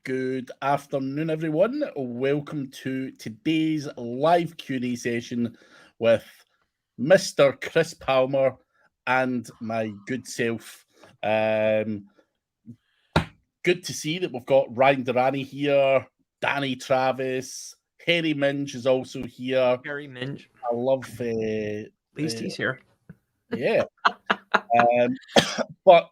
Good afternoon, everyone. Welcome to today's live Q&A session with Mr. Chris Palmer and my good self. Good to see that we've got Ryan Durrani here, Danny Travis, Harry Minge is also here. Harry Minge. I love... At least he's here. Yeah. But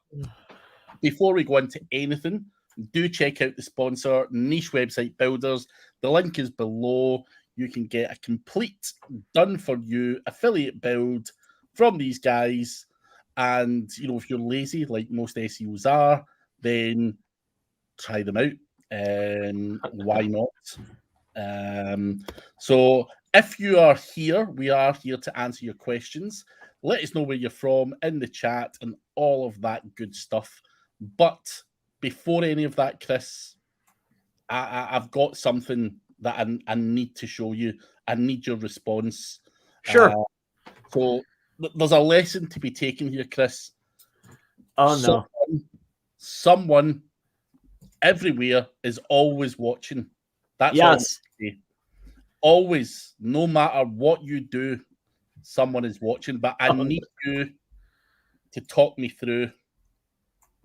before we go into anything, do check out the sponsor, Niche Website Builders. The link is below. You can get a complete, done-for-you affiliate build from these guys. And, you know, if you're lazy, like most SEOs are, then try them out. Why not? So if you are here, we are here to answer your questions. Let us know where you're from in the chat and all of that good stuff. But before any of that, Chris, I've got something that I need to show you. I need your response. Sure. So there's a lesson to be taken here, Chris. Oh, no. Someone everywhere is always watching. That's yes. Always, no matter what you do, someone is watching. But I need you to talk me through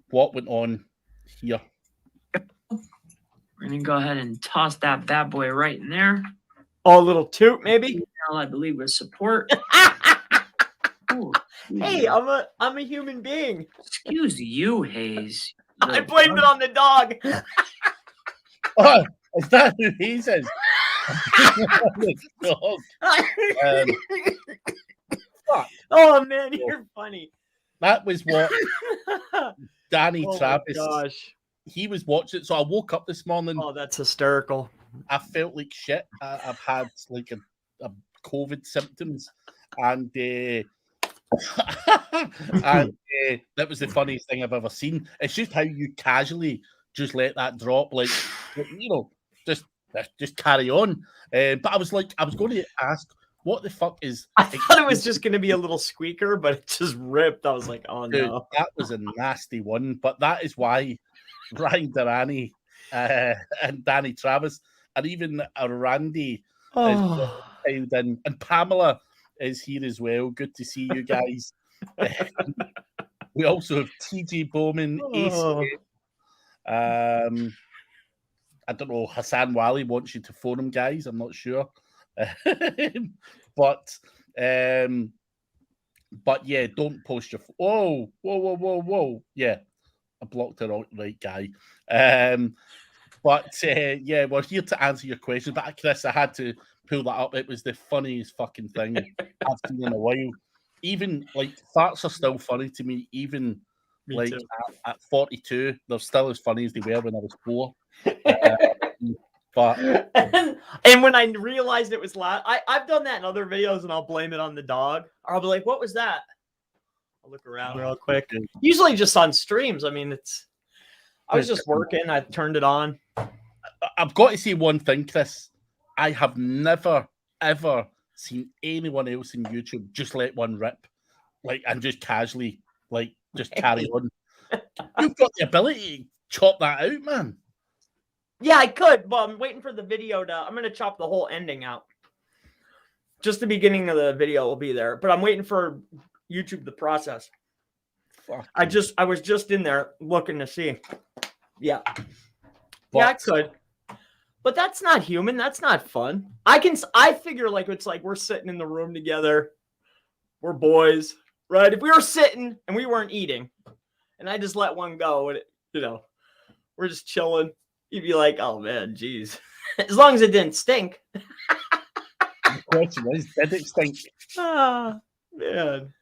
what went on here. We're going to go ahead and toss that bad boy right in there. Oh, a little toot, maybe? Email, I believe, with support. Ooh, hey, I'm a human being. Excuse you, Hayes. I blamed it on the dog. Oh, is that who Hayes is? Oh, man, you're funny. That was what Danny Travis. Gosh. He was watching it. So I woke up this morning. Oh, that's hysterical. I felt like shit. I've had like a COVID symptoms. And that was the funniest thing I've ever seen. It's just how you casually just let that drop. Like, you know, just carry on. But I was going to ask, what the fuck is... I thought it was just going to be a little squeaker, but it just ripped. I was like, oh, dude, no. That was a nasty one. But that is why Ryan Durrani and Danny Travis and even Randy is in. And Pamela is here as well. Good to see you guys. We also have TJ Bowman, I don't know, Hassan Wali wants you to phone him, guys. I'm not sure. But yeah, don't post your... Whoa. Yeah, I blocked the right guy. But yeah, we're here to answer your question. But Chris, I had to pull that up. It was the funniest fucking thing I've seen in a while. Even like farts are still funny to me. Even me like too. at 42, they're still as funny as they were when I was 4. But and when I realized it was loud, I've done that in other videos, and I'll blame it on the dog. Or I'll be like, "What was that?" I'll look around real quick. Usually just on streams. I mean, I was just working. I turned it on. I've got to say one thing, Chris. I have never ever seen anyone else in YouTube just let one rip, like, and just casually, like, just carry on. You've got the ability to chop that out, man. Yeah, I could, but I'm waiting for the video I'm going to chop the whole ending out. Just the beginning of the video will be there, but I'm waiting for YouTube to process. Fuck. I was just in there looking to see. Yeah. Yeah, I could. But that's not human. That's not fun. I figure like it's like we're sitting in the room together. We're boys, right? If we were sitting and we weren't eating and I just let one go and we're just chilling, you'd be like, oh man, geez. As long as it didn't stink. The question is, did it stink? Ah, man.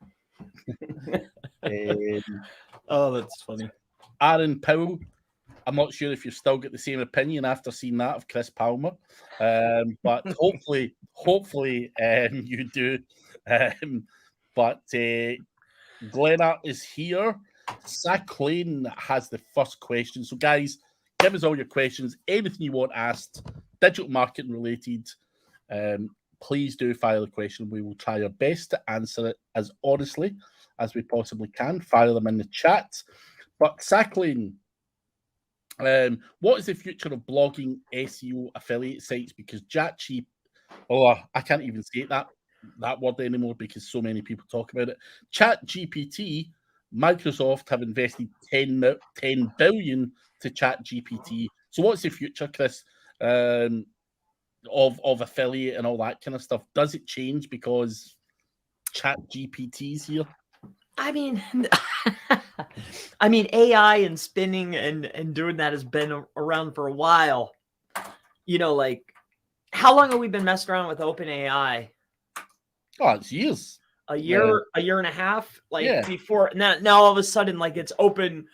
Oh, that's funny. Aaron Powell. I'm not sure if you've still got the same opinion after seeing that of Chris Palmer, but hopefully you do. But Glenna is here. Zach Lane has the first question. So, guys, give us all your questions. Anything you want asked, digital marketing related, please do file a question. We will try our best to answer it as honestly as we possibly can. File them in the chat. But Zach Lane, What is the future of blogging SEO affiliate sites? Because I can't even say that word anymore because so many people talk about it. ChatGPT, Microsoft have invested 10 billion to ChatGPT. So what's the future, Chris, of affiliate and all that kind of stuff? Does it change because ChatGPT is here? I mean, AI and spinning and doing that has been around for a while. You know, like, how long have we been messing around with OpenAI? Oh, it's years. A year and a half. Yeah. Before now, all of a sudden, like, it's open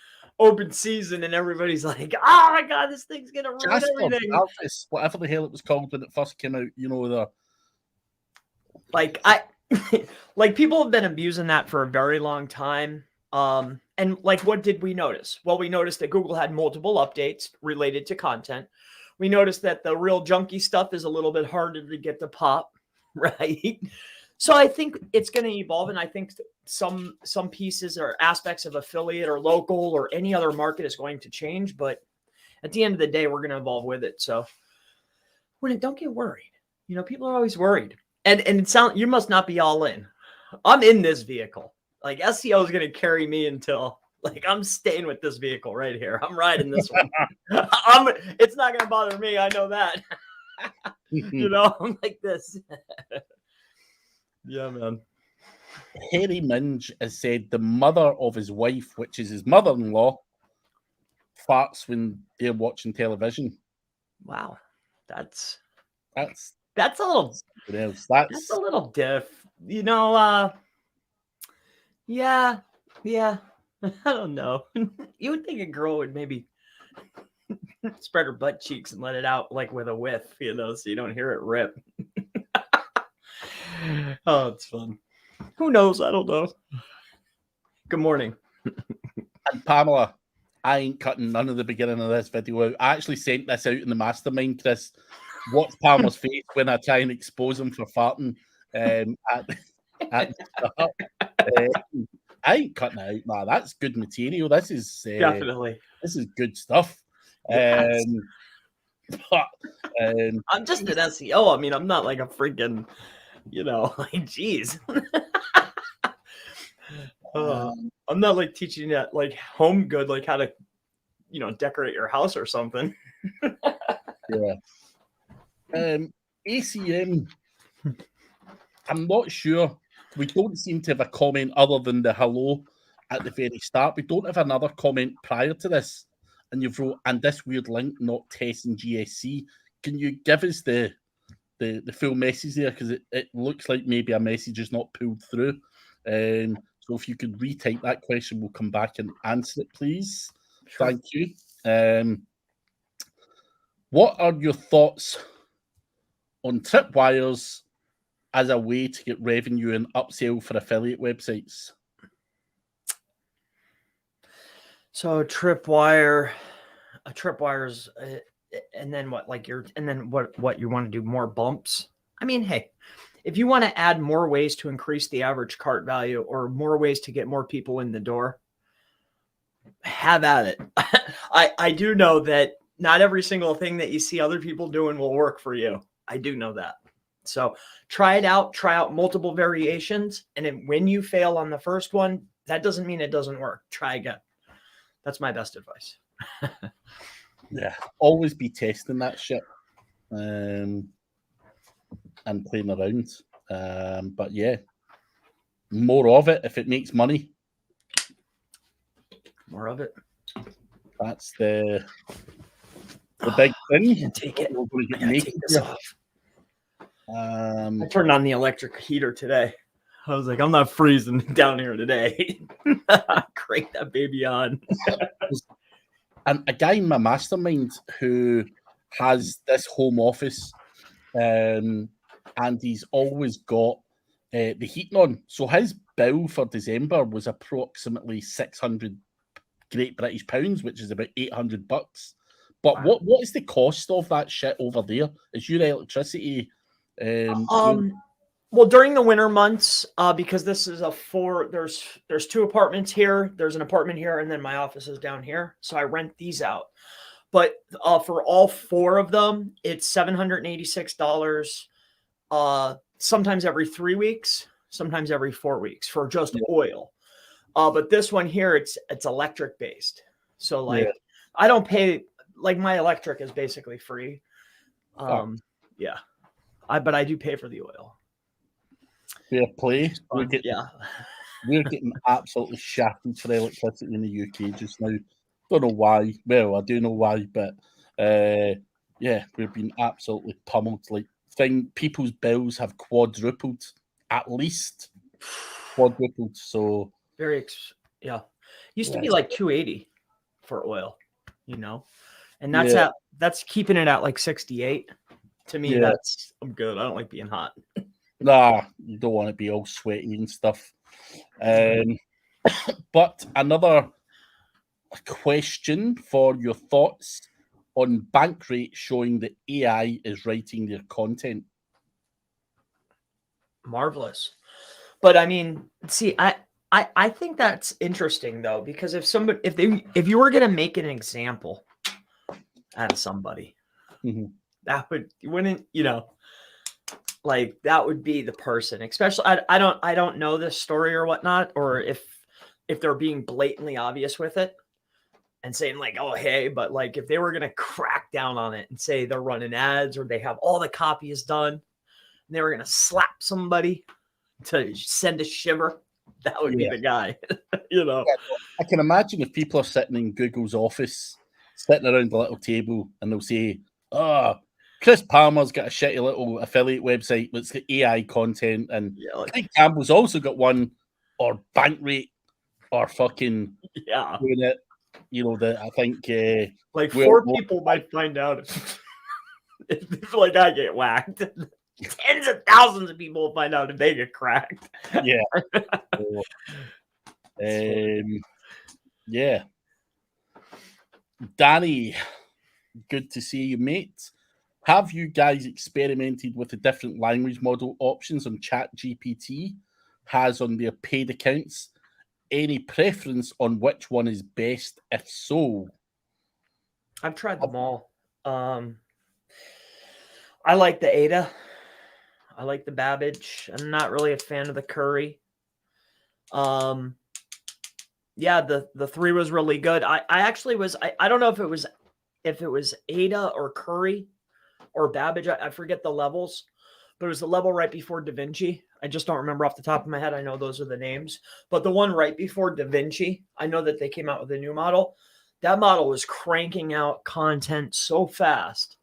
season, and everybody's like, "Oh my god, this thing's gonna ruin everything." Alphys, whatever the hell it was called when it first came out, you know, like, people have been abusing that for a very long time. And like, what did we notice? Well, we noticed that Google had multiple updates related to content. We noticed that the real junky stuff is a little bit harder to get to pop, right? So I think it's going to evolve, and I think some pieces or aspects of affiliate or local or any other market is going to change. But at the end of the day, we're going to evolve with it. So don't get worried. You know, people are always worried. And you must not be all in. I'm in this vehicle. Like, SEO is going to carry me until, like, I'm staying with this vehicle right here. I'm riding this one. It's not going to bother me. I know that. You know, I'm like this. Yeah, man. Harry Minge has said the mother of his wife, which is his mother-in-law, farts when they're watching television. Wow. That's a little else. That's a little diff. You know, yeah. I don't know. You would think a girl would maybe spread her butt cheeks and let it out, like, with a whiff, you know, so you don't hear it rip. Oh, it's fun. Who knows? I don't know. Good morning. And Pamela, I ain't cutting none of the beginning of this video out. I actually sent this out in the mastermind, Chris. Watch Pamela's face when I try and expose him for farting at the start. I ain't cutting it out. Nah, that's good material. This is Definitely. This is good stuff. Yes. But, I'm just an SEO. I mean, I'm not like a freaking, you know, like, geez. I'm not like teaching you that, like, home good, like how to, you know, decorate your house or something. Yeah. ACM, I'm not sure. We don't seem to have a comment other than the hello at the very start. We don't have another comment prior to this. And you've wrote, and this weird link, not testing GSC. Can you give us the full message there? Because it looks like maybe a message is not pulled through. So if you could retype that question, we'll come back and answer it, please. Sure. Thank you. What are your thoughts on tripwires as a way to get revenue and upsell for affiliate websites? So tripwires, and then what? Like what you want to do? More bumps? I mean, hey, if you want to add more ways to increase the average cart value or more ways to get more people in the door, have at it. I do know that not every single thing that you see other people doing will work for you. I do know that. So try it out, try out multiple variations. And then when you fail on the first one, that doesn't mean it doesn't work. Try again. That's my best advice. Yeah. Always be testing that shit and playing around. But yeah, more of it if it makes money. More of it. That's the big thing. I can't take it. I gotta take this off. I turned on the electric heater today. I was like, I'm not freezing down here today. Crank that baby on. And a guy in my mastermind who has this home office, and he's always got the heating on. So his bill for December was approximately 600 Great British pounds, which is about $800. But wow. What is the cost of that shit over there? Is your electricity? Well, during the winter months, because this is there's two apartments here. There's an apartment here, and then my office is down here. So I rent these out. But for all 4 of them, it's $786. Sometimes every 3 weeks, sometimes every 4 weeks for just oil. But this one here, it's electric based. So like I don't pay, like my electric is basically free. Yeah. But I do pay for the oil. Fair play. We're getting absolutely shafted for electricity in the UK just now. Don't know why. Well, I do know why, but we've been absolutely pummeled. Like people's bills have quadrupled, at least quadrupled. So used to be like 280 for oil, you know, and that's keeping it at like 68. To me, I'm good. I don't like being hot. Nah, you don't want to be all sweaty and stuff. But another question for your thoughts on bank rate showing that AI is writing their content. Marvelous. But I mean, see, I think that's interesting though, because if you were going to make an example out of somebody, that wouldn't, you know, like that would be the person, especially, I don't know this story or whatnot, or if they're being blatantly obvious with it and saying like, oh, hey, but like if they were going to crack down on it and say they're running ads or they have all the copy is done and they were going to slap somebody to send a shiver, that would be the guy, you know. I can imagine if people are sitting in Google's office, sitting around the little table, and they'll say, Chris Palmer's got a shitty little affiliate website that's got AI content, and Craig Campbell's also got one, or bank rate, or fucking doing it. You know, I think like 4 people might find out if like I get whacked. Tens of thousands of people will find out if they get cracked. Yeah. Danny, good to see you, mate. Have you guys experimented with the different language model options on ChatGPT has on their paid accounts? Any preference on which one is best? If so, I've tried them all. I like the Ada. I like the Babbage. I'm not really a fan of the Curry. The 3 was really good. I actually was. I don't know if it was Ada or Curry or Babbage. I forget the levels, but it was the level right before DaVinci. I just don't remember off the top of my head. I know those are the names, but the one right before DaVinci, I know that they came out with a new model. That model was cranking out content so fast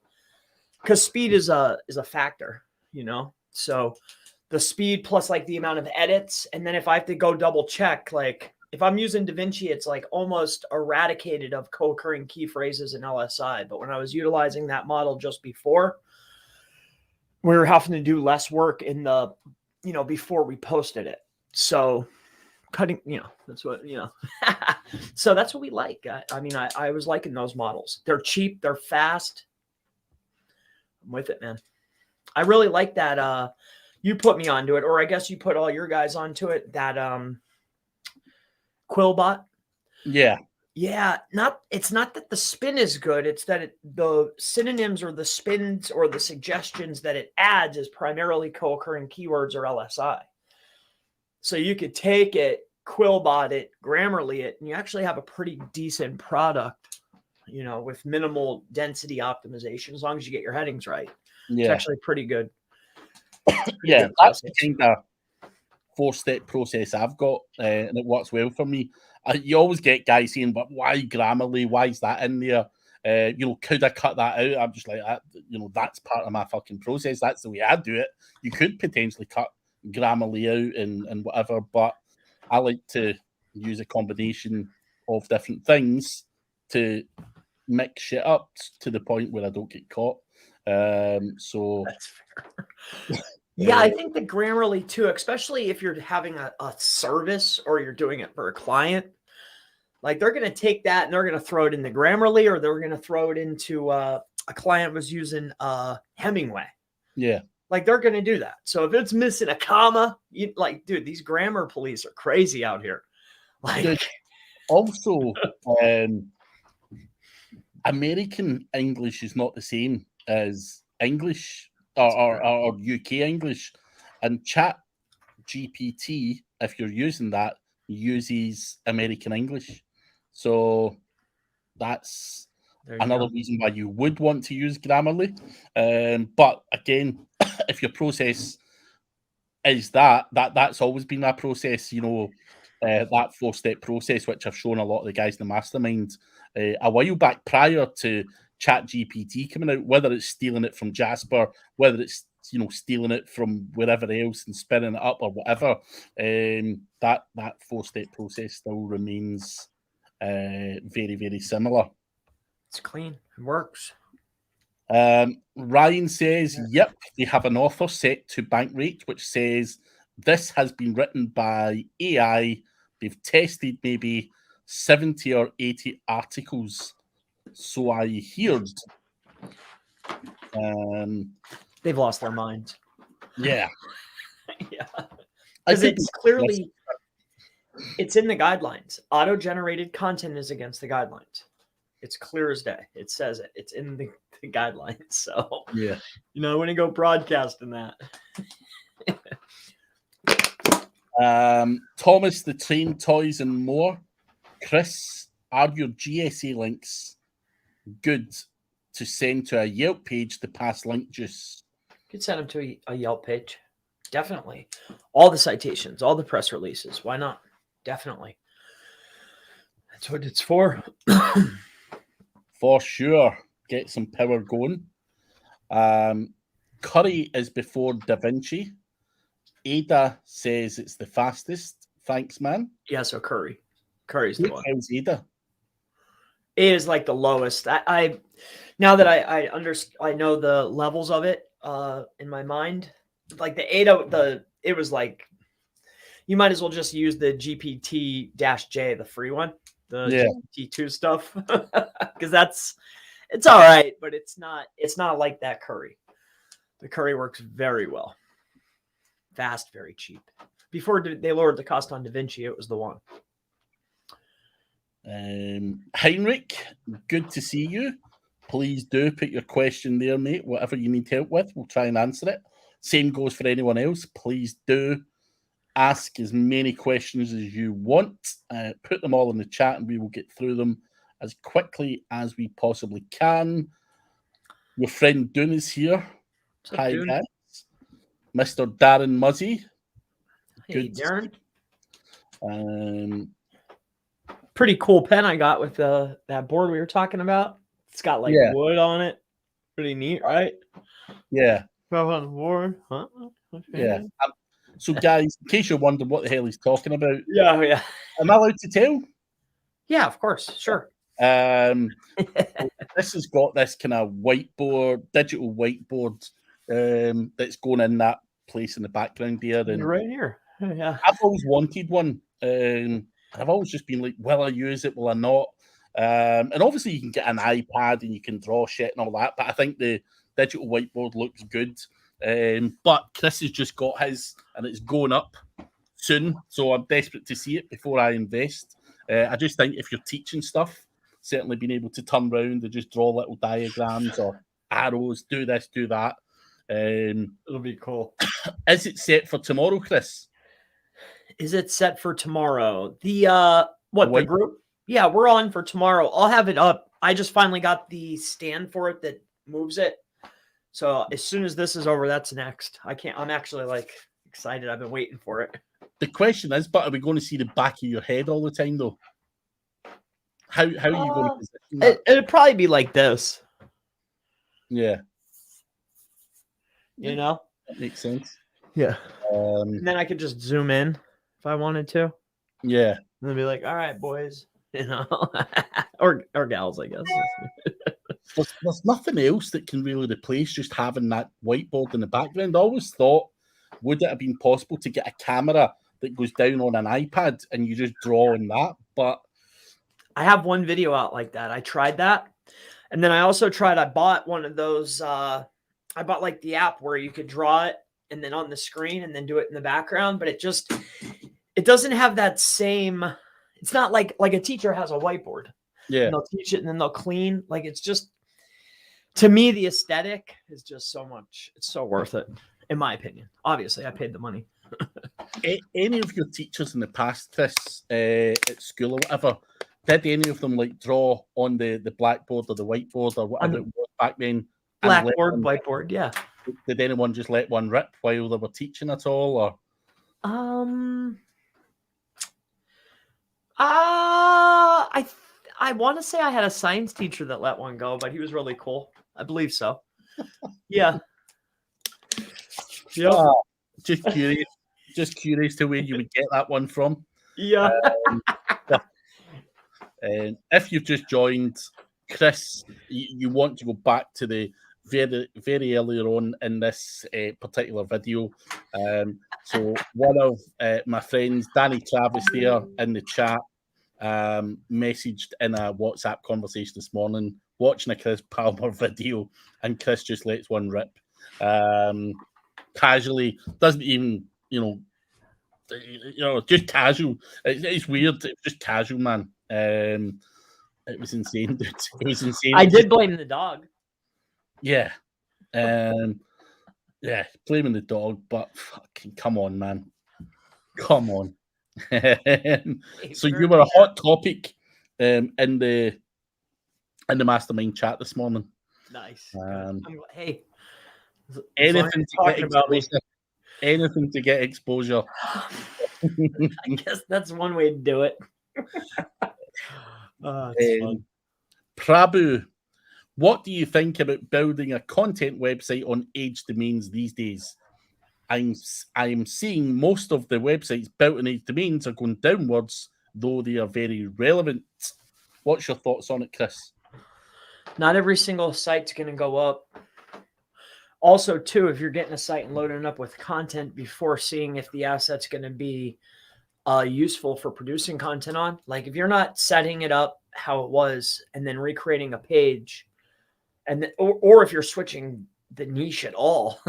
because speed is a factor, you know. So the speed plus like the amount of edits, and then if I have to go double check, like if I'm using DaVinci, it's like almost eradicated of co-occurring key phrases in LSI. But when I was utilizing that model just before, we were having to do less work in the, you know, before we posted it. So cutting, you know, that's what, you know, so that's what we like. I mean, I was liking those models. They're cheap. They're fast. I'm with it, man. I really like that. You put me onto it, or I guess you put all your guys onto it. That Quillbot. Yeah. It's not that the spin is good. It's that the synonyms or the spins or the suggestions that it adds is primarily co-occurring keywords or LSI. So you could take it, Quillbot it, Grammarly it, and you actually have a pretty decent product, you know, with minimal density optimization, as long as you get your headings right. Yeah. It's actually pretty good. That's the kind of 4-step process I've got, and it works well for me. You always get guys saying, but why Grammarly? Why is that in there? You know, could I cut that out? I'm just like, you know, that's part of my fucking process. That's the way I do it. You could potentially cut Grammarly out and whatever, but I like to use a combination of different things to mix shit up to the point where I don't get caught. So that's fair. Yeah, I think the Grammarly too, especially if you're having a service or you're doing it for a client, like they're going to take that and they're going to throw it in the Grammarly, or they're going to throw it into a client was using Hemingway. Yeah. Like they're going to do that. So if it's missing a comma, dude, these grammar police are crazy out here. Like, also, I American English is not the same as English or UK English, and Chat GPT, if you're using that, uses American English. So that's another reason why you would want to use Grammarly. But again, if your process is that's always been my process, that 4-step process, which I've shown a lot of the guys in the mastermind a while back prior to Chat GPT coming out, whether it's stealing it from Jasper, whether it's stealing it from wherever else and spinning it up or whatever. That 4-step process still remains very, very similar. It's clean. It works. Ryan says, yep, they have an author set to bank rate, which says this has been written by AI. They've tested maybe 70 or 80 articles. So I heard. They've lost their minds. Yeah. Yeah. Because it's clearly, it's in the guidelines. Auto-generated content is against the guidelines. It's clear as day. It says it. It's in the guidelines. So, yeah. I wouldn't go broadcasting that. Thomas, the Train Toys and More. Chris, are your GSA links good to send to a Yelp page to pass link juice? You could send them to a Yelp page. Definitely. All the citations, all the press releases. Why not? Definitely. That's what it's for. For sure. Get some power going. Curry is before Da Vinci. Ada says it's the fastest. Thanks, man. Yeah, so Curry's the one. How's Ada? It is like the lowest. I now that I know the levels of it in my mind. Like the Ada, it was like you might as well just use the GPT-J, the free one, the GPT-2 stuff, because it's all right, but it's not like that Curry. The Curry works very well, fast, very cheap. Before they lowered the cost on Da Vinci, it was the one. Heinrich, good to see you. Please do put your question there, mate. Whatever you need help with, we'll try and answer it. Same goes for anyone else. Please do ask as many questions as you want. Put them all in the chat and we will get through them as quickly as we possibly can. Your friend Dune is here. Hi, guys. Mr. Darren Muzzy. Hey, good. Darren. Pretty cool pen I got with that board we were talking about. It's got like wood on it. Pretty neat, right? Yeah. On the board. Huh? Yeah. So, guys, in case you're wondering what the hell he's talking about, yeah. Am I allowed to tell? Yeah, of course. Sure. This has got this kind of whiteboard, digital whiteboard that's going in that place in the background there. And right here. Yeah. I've always wanted one. I've always just been like, will I use it? Will I not? And obviously you can get an iPad and you can draw shit and all that, but I think the digital whiteboard looks good. But Chris has just got his and it's going up soon. So I'm desperate to see it before I invest. I just think if you're teaching stuff, certainly being able to turn around and just draw little diagrams or arrows, do this, do that. It'll be cool. Is it set for tomorrow, Chris? Is it set for tomorrow? The group? Yeah, we're on for tomorrow. I'll have it up. I just finally got the stand for it that moves it. So as soon as this is over, that's next. I'm actually like excited. I've been waiting for it. The question is, but are we going to see the back of your head all the time though? How are you going to position that? It'd probably be like this. Yeah. You know? That makes sense. Yeah. And then I could just zoom in if I wanted to. Yeah. And then be like, all right, boys. You know, or gals, I guess. There's nothing else that can really replace just having that whiteboard in the background. I always thought, would it have been possible to get a camera that goes down on an iPad and you just draw on that? But I have one video out like that. I tried that. And then I also I bought one of those. I bought like the app where you could draw it and then on the screen and then do it in the background. But it doesn't have that same. It's not like a teacher has a whiteboard. Yeah. And they'll teach it and then they'll clean. Like, it's just, to me, the aesthetic is just so much. It's so worth it, in my opinion. Obviously, I paid the money. Any of your teachers in the past, Chris, at school or whatever, did any of them like draw on the blackboard or the whiteboard or whatever it was back then? Blackboard, whiteboard, yeah. Did anyone just let one rip while they were teaching at all, or? I want to say I had a science teacher that let one go, but he was really cool. I believe so. Yeah. Yeah. Just curious to where you would get that one from. Yeah. And if you've just joined, Chris, you want to go back to the very earlier on in this particular video. So one of my friends, Danny Travis, there in the chat, messaged in a WhatsApp conversation this morning, watching a Chris Palmer video, and Chris just lets one rip. Casually, doesn't even, just casual. It's weird. It's just casual, man. It was insane, dude. It was insane. I did blame the dog. Yeah. Blaming the dog, but fucking come on, man. Come on. So you were a hot topic in the mastermind chat this morning. Nice. Hey, anything to get exposure. I guess that's one way to do it. Prabhu, what do you think about building a content website on age domains these days? I'm seeing most of the websites built on age domains are going downwards, though they are very relevant. What's your thoughts on it, Chris? Not every single site's going to go up. Also, too, if you're getting a site and loading it up with content before seeing if the asset's going to be useful for producing content on, like if you're not setting it up how it was and then recreating a page, and then, or if you're switching the niche at all,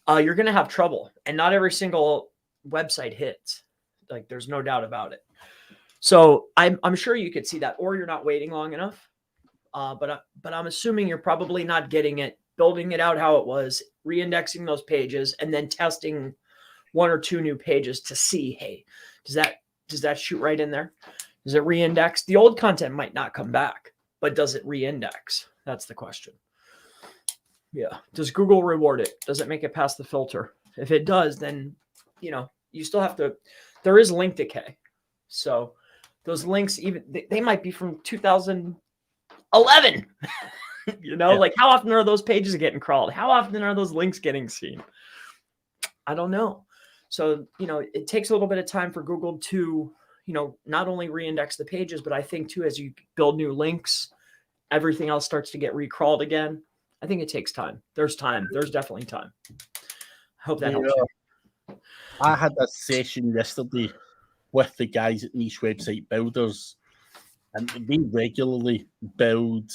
you're going to have trouble. And not every single website hits. Like, there's no doubt about it. So I'm sure you could see that, or you're not waiting long enough. But I'm assuming you're probably not getting it, building it out how it was, re-indexing those pages, and then testing one or two new pages to see, hey, does that shoot right in there? Does it re-index? The old content might not come back, but does it re-index? That's the question. Yeah. Does Google reward it? Does it make it past the filter? If it does, then, you still have to, there is link decay. So those links, even they might be from 2011. Like how often are those pages getting crawled? How often are those links getting seen? I don't know. So, it takes a little bit of time for Google to, not only re-index the pages, but I think too, as you build new links, everything else starts to get recrawled again. I think it takes time. There's time. There's definitely time. I hope that helps you. I had a session yesterday with the guys at Niche Website Builders, and they regularly build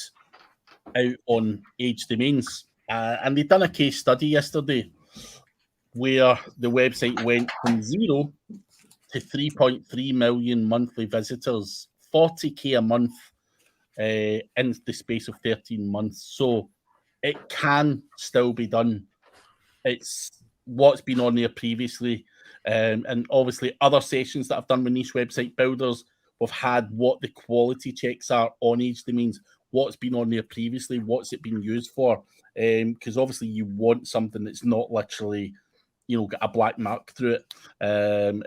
out on age domains. And they'd done a case study yesterday where the website went from 0 to 3.3 million monthly visitors, 40K a month in the space of 13 months. So it can still be done. It's what's been on there previously. And obviously other sessions that I've done with Niche Website Builders, we've had what the quality checks are on age domains, what's been on there previously, what's it been used for. Because obviously you want something that's not literally, got a black mark through it,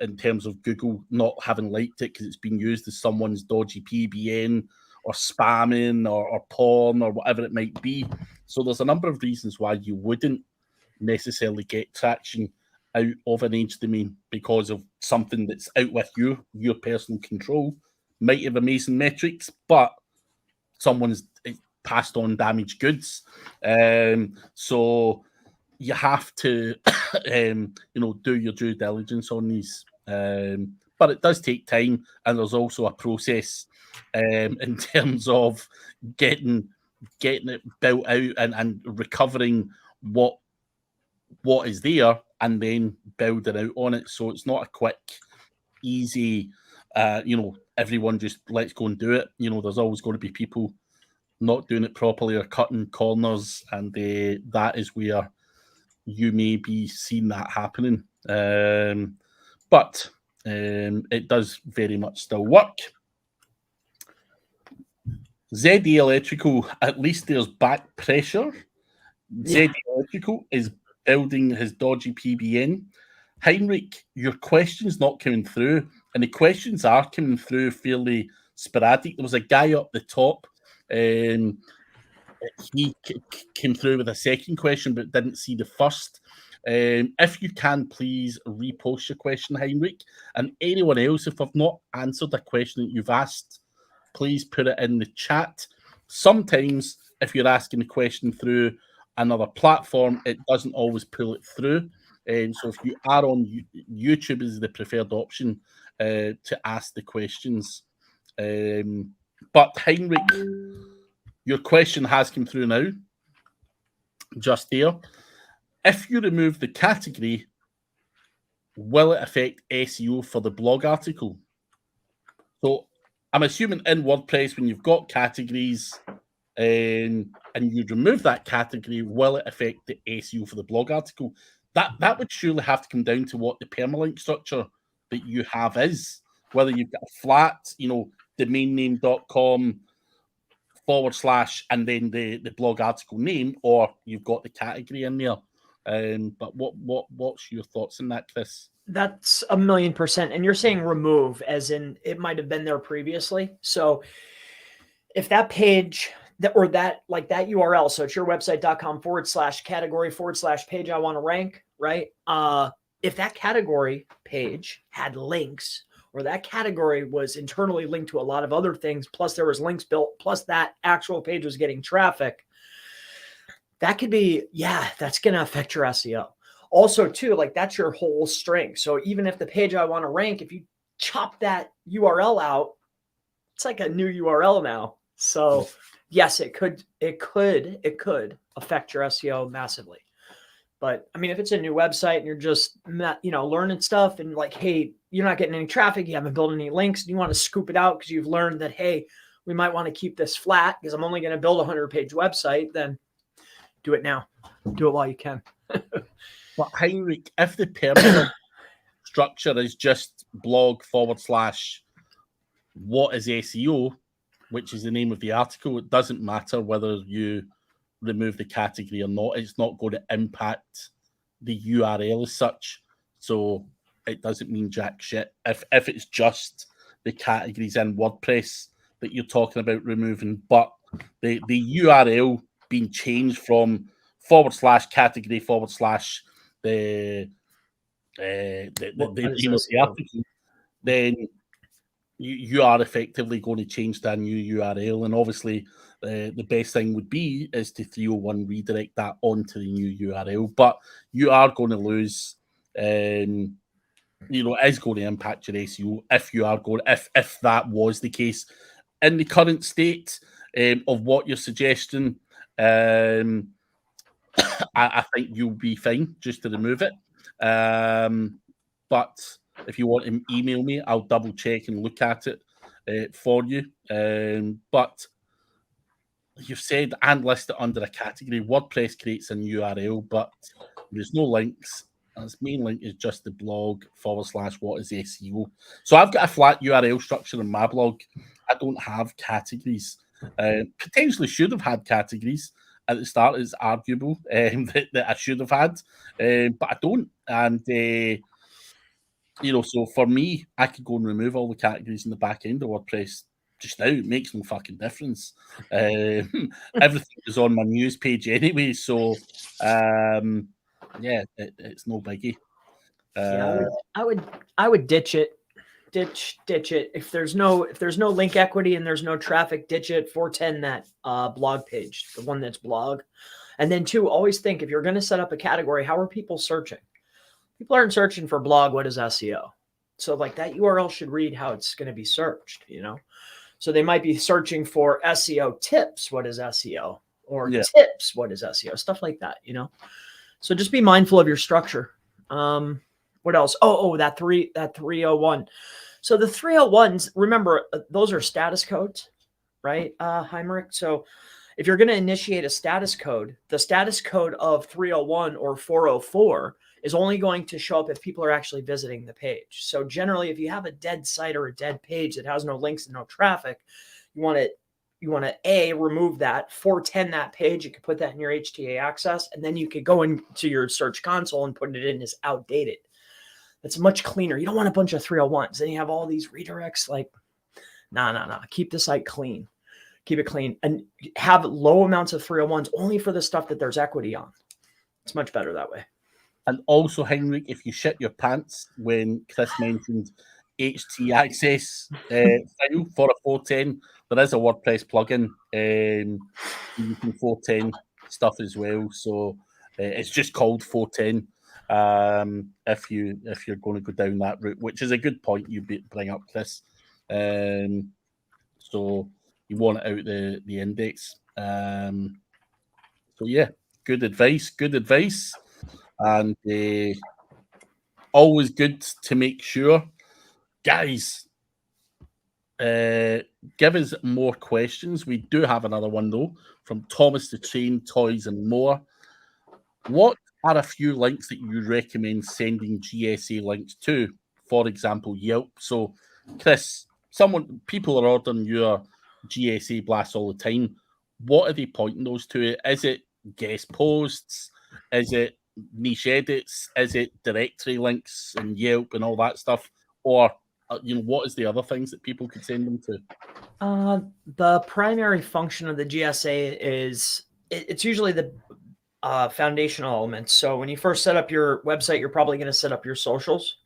in terms of Google not having liked it because it's been used as someone's dodgy PBN or spamming or porn or whatever it might be. So there's a number of reasons why you wouldn't necessarily get traction out of an age domain because of something that's out with your personal control. Might have amazing metrics, but someone's passed on damaged goods. So you have to, do your due diligence on these. But it does take time, and there's also a process in terms of getting it built out and recovering what is there and then building out on it. So it's not a quick, easy, everyone just let's go and do it. You know, there's always going to be people not doing it properly or cutting corners, and that is where you may be seeing that happening. But it does very much still work. ZD Electrical, at least there's back pressure. ZD Electrical is building his dodgy PBN. Heinrich, your question's not coming through, and the questions are coming through fairly sporadic. There was a guy up the top. He came through with a second question, but didn't see the first. If you can, please repost your question, Heinrich. And anyone else, if I've not answered a question that you've asked, please put it in the chat. Sometimes, if you're asking a question through another platform, it doesn't always pull it through. So if you are on YouTube, is the preferred option to ask the questions. But Heinrich, your question has come through now, just there. If you remove the category, will it affect SEO for the blog article? So I'm assuming in WordPress, when you've got categories and you remove that category, will it affect the SEO for the blog article? That would surely have to come down to what the permalink structure that you have is. Whether you've got a flat, domainname.com / and then the blog article name, or you've got the category in there. But what's your thoughts on that, Chris? That's 1,000,000%. And you're saying remove as in it might have been there previously. So if that page that URL, so it's yourwebsite.com / category / page I want to rank, right? If that category page had links, or that category was internally linked to a lot of other things, plus there was links built, plus that actual page was getting traffic, that could be, that's going to affect your SEO. Also, too, that's your whole string. So even if the page I want to rank, if you chop that URL out, it's like a new URL now. So yes, it could affect your SEO massively. But I mean, if it's a new website and you're just, learning stuff and hey, you're not getting any traffic, you haven't built any links, and you want to scoop it out because you've learned that, hey, we might want to keep this flat because I'm only going to build a 100-page website, then do it now. Do it while you can. But Heinrich, if the permanent structure is just blog / what is SEO, which is the name of the article, it doesn't matter whether you remove the category or not. It's not going to impact the URL as such. So it doesn't mean jack shit. If it's just the categories in WordPress that you're talking about removing, but the URL being changed from / category / the name of the article, then you are effectively going to change that new URL. And obviously, the best thing would be is to 301 redirect that onto the new URL. But you are going to lose, it is going to impact your SEO if you are going, if that was the case. In the current state of what you're suggesting, I think you'll be fine just to remove it. But if you want to email me, I'll double check and look at it for you. But you've said and list it under a category. WordPress creates a new URL, but there's no links. And its main link is just the blog / what is SEO. So I've got a flat URL structure in my blog. I don't have categories. Potentially should have had categories at the start. It's arguable that I should have had, but I don't. And so for me, I could go and remove all the categories in the back end of WordPress just now. It makes no fucking difference. Everything is on my news page anyway, so it's no biggie. I would ditch it. Ditch it. If there's no link equity and there's no traffic, ditch it. 410 that blog page, the one that's blog. And then 2, always think if you're going to set up a category, how are people searching? People aren't searching for blog. What is SEO? So that URL should read how it's going to be searched, So they might be searching for SEO tips. What is SEO? Or tips. What is SEO? Stuff like that, So just be mindful of your structure. What else? Oh, that 301. So the 301s, remember, those are status codes, right, Heinrich? So if you're going to initiate a status code, the status code of 301 or 404 is only going to show up if people are actually visiting the page. So generally, if you have a dead site or a dead page that has no links and no traffic, you want to remove that, 410 that page. You could put that in your HTA access, and then you could go into your search console and put it in as outdated. It's much cleaner. You don't want a bunch of 301s. Then you have all these redirects. Like, no. Keep the site clean. Keep it clean and have low amounts of 301s only for the stuff that there's equity on. It's much better that way. And also, Henrik, if you shit your pants when Chris mentioned HT access file for a 410, there is a WordPress plugin. You can 410 stuff as well. So it's just called 410. If you're going to go down that route, which is a good point you bring up, Chris. So you want it out the index. So yeah, good advice, and always good to make sure, guys. Give us more questions. We do have another one though from Thomas the Train Toys and More. What are a few links that you recommend sending GSA links to? For example, Yelp. So, Chris, people are ordering your GSA blasts all the time. What are they pointing those to? Is it guest posts? Is it niche edits? Is it directory links and Yelp and all that stuff? Or what is the other things that people could send them to? The primary function of the GSA is it's usually the foundational elements. So when you first set up your website, you're probably going to set up your socials.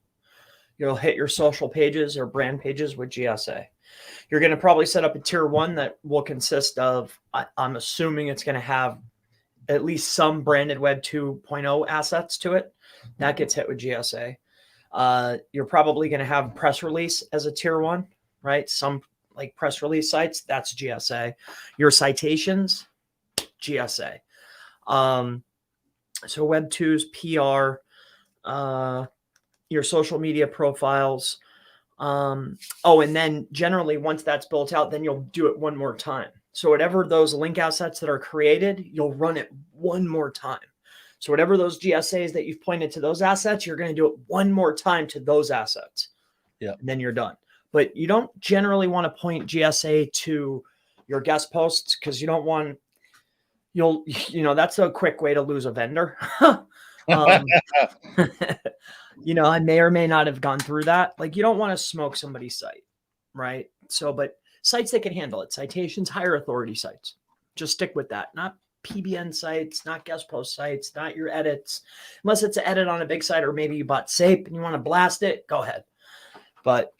You'll hit your social pages or brand pages with GSA. You're going to probably set up a tier 1 that will consist of, I'm assuming it's going to have at least some branded Web 2.0 assets to it. That gets hit with GSA. You're probably going to have press release as a tier 1, right? Some like press release sites, that's GSA. Your citations, GSA. So Web 2's PR, your social media profiles. And then generally once that's built out, then you'll do it one more time. So whatever those link assets that are created, you'll run it one more time. So whatever those GSAs that you've pointed to those assets, you're going to do it one more time to those assets. Yeah. And then you're done. But you don't generally want to point GSA to your guest posts because you don't want, that's a quick way to lose a vendor. I may or may not have gone through that. Like, you don't want to smoke somebody's site, right? So, but sites that can handle it, citations, higher authority sites, just stick with that. Not PBN sites, not guest post sites, not your edits, unless it's an edit on a big site, or maybe you bought SAP and you want to blast it, go ahead. But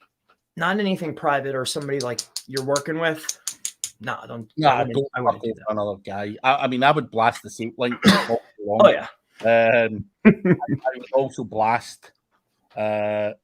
not anything private or somebody like you're working with. No, I wouldn't do that. Another guy. I mean, I would blast the SAP link. Oh yeah. I would also blast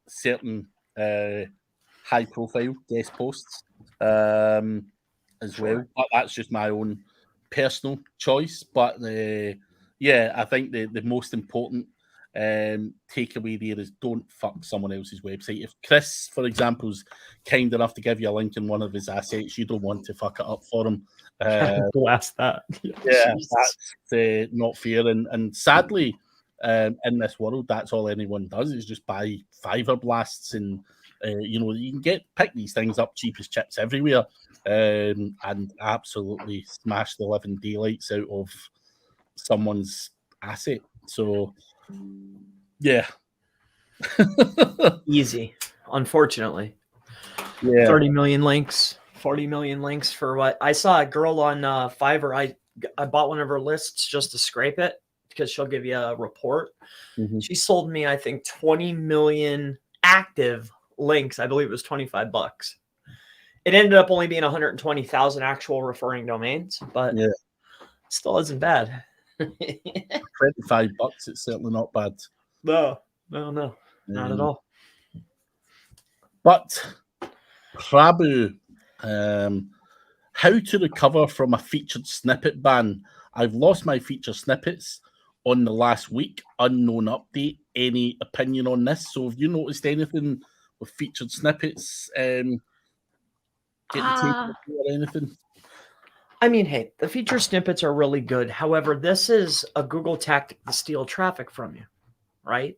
certain high profile guest posts as well. But that's just my own personal choice. But I think the most important takeaway there is don't fuck someone else's website. If Chris, for example, is kind enough to give you a link in one of his assets, you don't want to fuck it up for him. Blast that. Yeah, that's not fair. And sadly, in this world, that's all anyone does is just buy Fiverr blasts, and you can pick these things up cheap as chips everywhere, and absolutely smash the living daylights out of someone's asset. So, yeah, easy. Unfortunately, 30 million links. 40 million links for what? I saw a girl on Fiverr. I bought one of her lists just to scrape it because she'll give you a report. Mm-hmm. She sold me, I think, 20 million active links. I believe it was $25. It ended up only being 120,000 actual referring domains, but still isn't bad. $25, it's certainly not bad. No, not at all. But Prabhu, how to recover from a featured snippet ban? I've lost my featured snippets on the last week. Unknown update. Any opinion on this? So have you noticed anything with featured snippets getting taken or anything? I mean, hey, the feature snippets are really good. However, this is a Google tactic to steal traffic from you, right?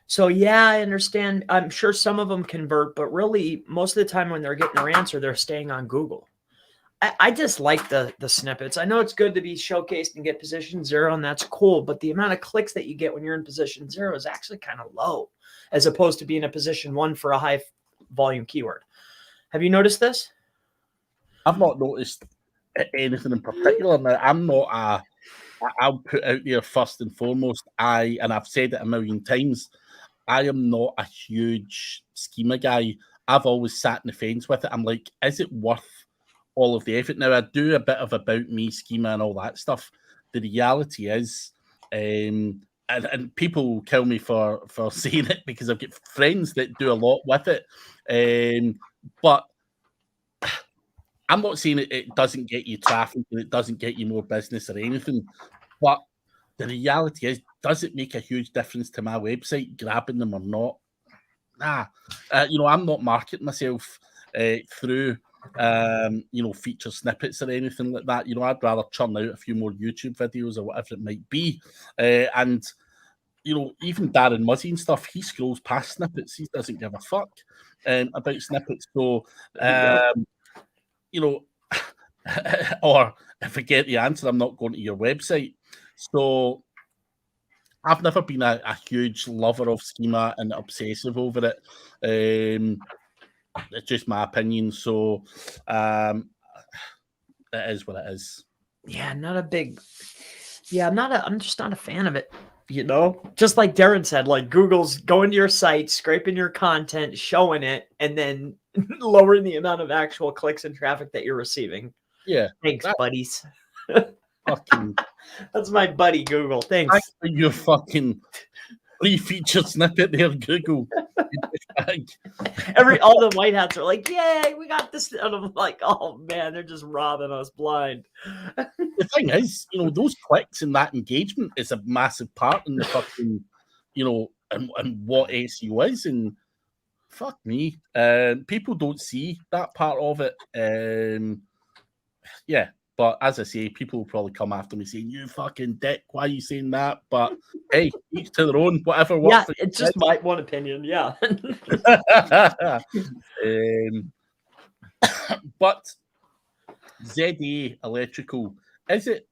So yeah, I understand. I'm sure some of them convert, but really most of the time when they're getting their answer, they're staying on Google. I just like the snippets. I know it's good to be showcased and get position 0, and that's cool, but the amount of clicks that you get when you're in position 0 is actually kind of low, as opposed to being in position 1 for a high volume keyword. Have you noticed this? I've not noticed anything in particular. Now, I'm not I'll put out there first and foremost, and I've said it a million times, I am not a huge schema guy. I've always sat in the fence with it. I'm like, is it worth all of the effort? Now, I do a bit of about me schema and all that stuff. The reality is, and people kill me for saying it because I've got friends that do a lot with it. But I'm not saying it doesn't get you traffic and it doesn't get you more business or anything, but the reality is, does it make a huge difference to my website grabbing them or not? Nah. I'm not marketing myself through feature snippets or anything like that. I'd rather churn out a few more YouTube videos or whatever it might be. And even Darren Muzzy and stuff, he scrolls past snippets. He doesn't give a fuck about snippets. So, or if I get the answer, I'm not going to your website. So I've never been a huge lover of schema and obsessive over it. It's just my opinion. So it is what it is. Yeah, I'm just not a fan of it. Just like Darren said, like Google's going to your site, scraping your content, showing it, and then lowering the amount of actual clicks and traffic that you're receiving. Yeah. Thanks, buddies. Fucking. That's my buddy, Google. Thanks. Your fucking free feature snippet there, Google. All the white hats are like, yay, we got this. And I'm like, oh man, they're just robbing us blind. The thing is, those clicks and that engagement is a massive part in the fucking, and what SEO is. And fuck me, people don't see that part of it. Yeah. But as I say, people will probably come after me saying, you fucking dick, why are you saying that? But hey, each to their own, whatever works. Yeah, it's just my one opinion, yeah. But ZA Electrical, is it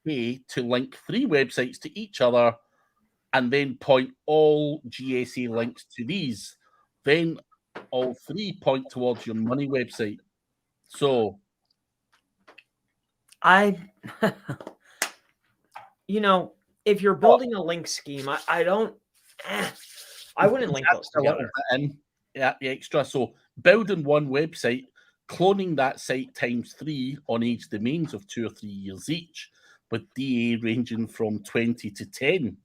way to link 3 websites to each other and then point all GSA links to these? Then all 3 point towards your money website. So if you're building a link scheme, I wouldn't link those together. Yeah, the extra. So building one website, cloning that site times 3 on each domains of 2 or 3 years each, with DA ranging from 20 to 10.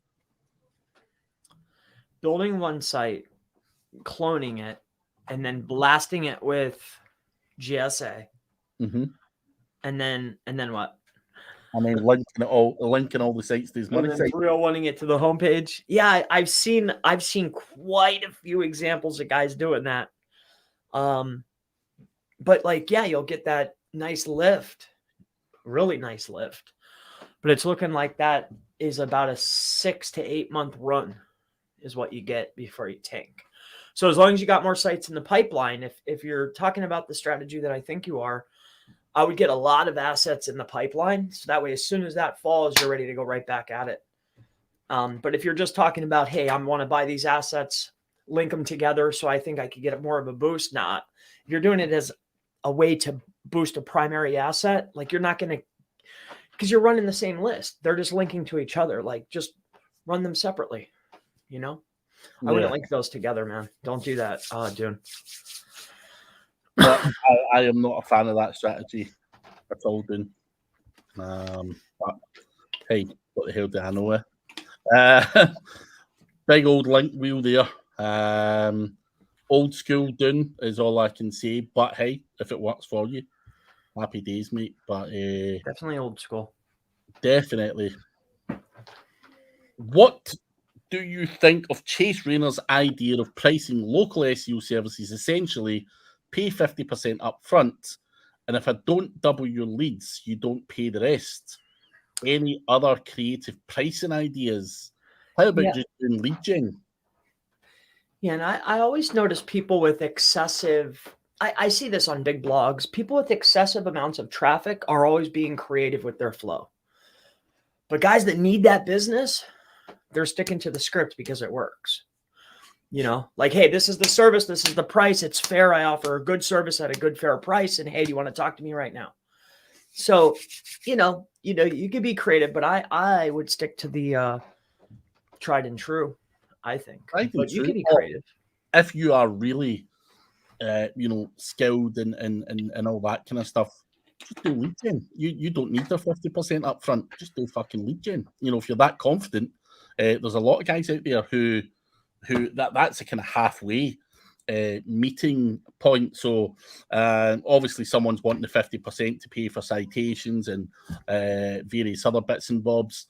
Building one site, cloning it, and then blasting it with GSA. Mm-hmm. And then what? I mean, linking all the sites to his money site. Wanting it to the homepage. Yeah, I've seen quite a few examples of guys doing that. But you'll get that nice lift, really nice lift. But it's looking like that is about a 6 to 8 month run, is what you get before you tank. So as long as you got more sites in the pipeline, if you're talking about the strategy that I think you are, I would get a lot of assets in the pipeline. So that way, as soon as that falls, you're ready to go right back at it. But if you're just talking about, hey, I want to buy these assets, link them together so I think I could get more of a boost, not. If you're doing it as a way to boost a primary asset, you're not going to, because you're running the same list. They're just linking to each other. Just run them separately, I wouldn't link those together, man. Don't do that, June. But I am not a fan of that strategy at all, Dune. But hey, what the hell do I know? Big old link wheel there. Old school Dune is all I can say. But hey, if it works for you, happy days, mate. But definitely old school. Definitely. What do you think of Chase Rayner's idea of pricing local SEO services essentially pay 50% up front, and if I don't double your leads, you don't pay the rest? Any other creative pricing ideas? How about just doing lead gen? Yeah, and I always notice people with excessive, I see this on big blogs, people with excessive amounts of traffic are always being creative with their flow. But guys that need that business, they're sticking to the script because it works. You know, like, hey, this is the service, this is the price, it's fair, I offer a good service at a good, fair price, and hey, do you want to talk to me right now? So, you could be creative, but I would stick to the tried and true, I think. But you can be creative. If you are really, skilled and all that kind of stuff, just do lead gen. You don't need the 50% up front. Just do fucking lead gen. If you're that confident, there's a lot of guys out there who that's a kind of halfway meeting point. So obviously someone's wanting the 50% to pay for citations and various other bits and bobs.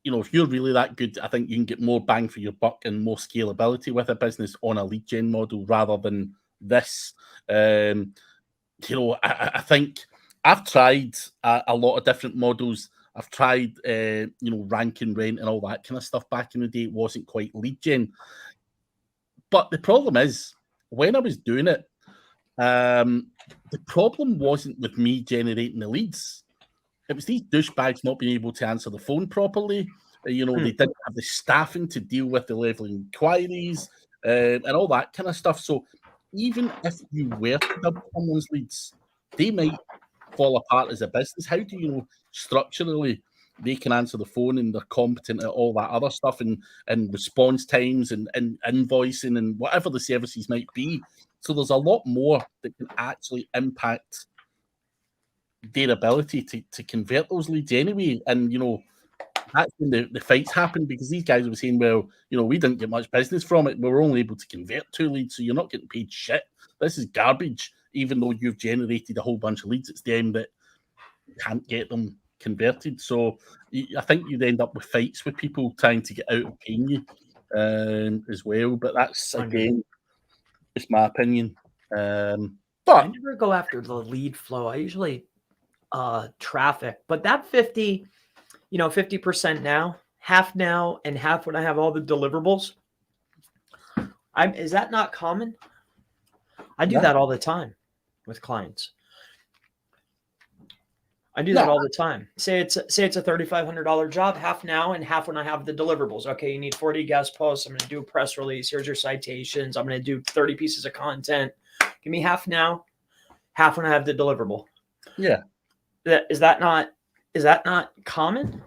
If you're really that good, I think you can get more bang for your buck and more scalability with a business on a lead gen model rather than this. I think I've tried a lot of different models. I've tried, rank and rent and all that kind of stuff back in the day. It wasn't quite lead gen. But the problem is, when I was doing it, the problem wasn't with me generating the leads. It was these douchebags not being able to answer the phone properly. They didn't have the staffing to deal with the level of inquiries and all that kind of stuff. So even if you were to double someone's leads, they might fall apart as a business. How do you know structurally they can answer the phone and they're competent at all that other stuff and response times and invoicing and whatever the services might be? So there's a lot more that can actually impact their ability to convert those leads anyway. And, that's when the fights happen, because these guys were saying, well, we didn't get much business from it. We were only able to convert 2 leads, so you're not getting paid shit. This is garbage. Even though you've generated a whole bunch of leads, it's them that can't get them converted. So I think you'd end up with fights with people trying to get out of paying you as well. But that's, again, just my opinion. But I never go after the lead flow. I usually traffic, but that 50% now, half now, and half when I have all the deliverables. Is that not common? I do that all the time with clients. I do that all the time. Say it's a $3,500 job, half now and half when I have the deliverables. Okay, you need 40 guest posts. I'm going to do a press release. Here's your citations. I'm going to do 30 pieces of content. Give me half now, half when I have the deliverable. Yeah. Is that not common?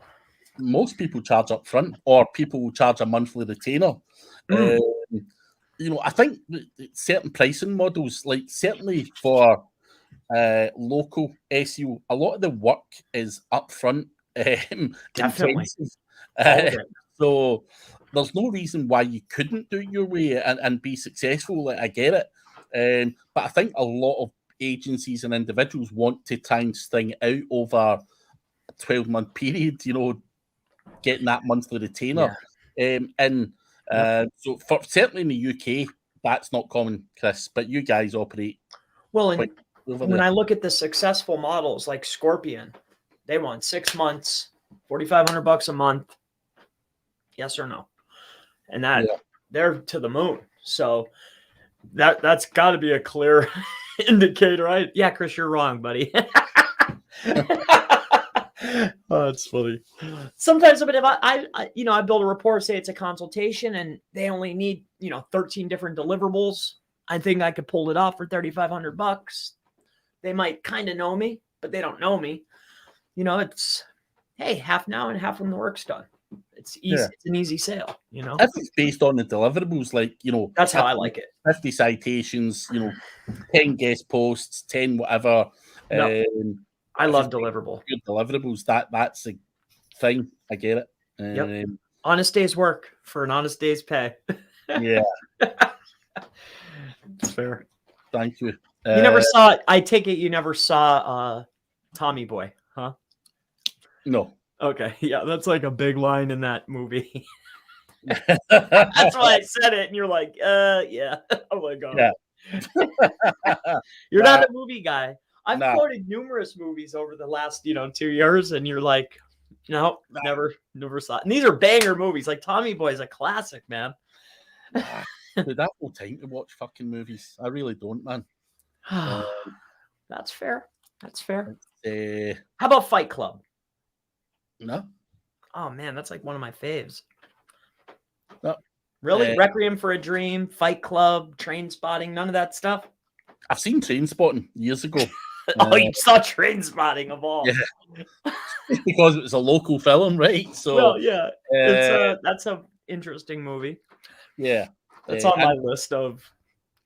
Most people charge up front, or people will charge a monthly retainer. I think certain pricing models, like certainly for local SEO, a lot of the work is upfront. Definitely. So there's no reason why you couldn't do it your way and be successful. I get it. But I think a lot of agencies and individuals want to try and string it out over a 12-month period, getting that monthly retainer. So certainly in the UK, that's not common, Chris, but you guys operate. Well, and when I look at the successful models like Scorpion, they want 6 months, $4,500 a month. Yes or no? And they're to the moon. So that's got to be a clear indicator, right? Yeah, Chris, you're wrong, buddy. Oh, that's funny. Sometimes, but if I build a report, say it's a consultation, and they only need 13 different deliverables, I think I could pull it off for $3,500. They might kind of know me, but they don't know me. It's half now and half when the work's done. It's easy. Yeah. It's an easy sale. If it's based on the deliverables, like that's how I like it. 50 citations, 10 guest posts, 10 whatever. No. I love deliverable. Good deliverables. That's a thing. I get it. Yep. Honest day's work for an honest day's pay. Yeah. It's fair. Thank you. You never saw it. I take it you never saw Tommy Boy, huh? No. Okay. Yeah, that's like a big line in that movie. That's why I said it, and you're like, yeah. Oh my god. Yeah. You're not a movie guy. I've Nah. quoted numerous movies over the last, 2 years, and you're like, no, never saw it. And these are banger movies. Like Tommy Boy is a classic, man. Dude, I have no time to watch fucking movies. I really don't, man. That's fair. That's fair. How about Fight Club? No. Oh man, that's like one of my faves. No. Really? Requiem for a Dream, Fight Club, Train Spotting, none of that stuff? I've seen Train Spotting years ago. You saw Train Spotting of all. Yeah. Because it was a local film, right? So well, yeah. That's an interesting movie. Yeah. That's on my list of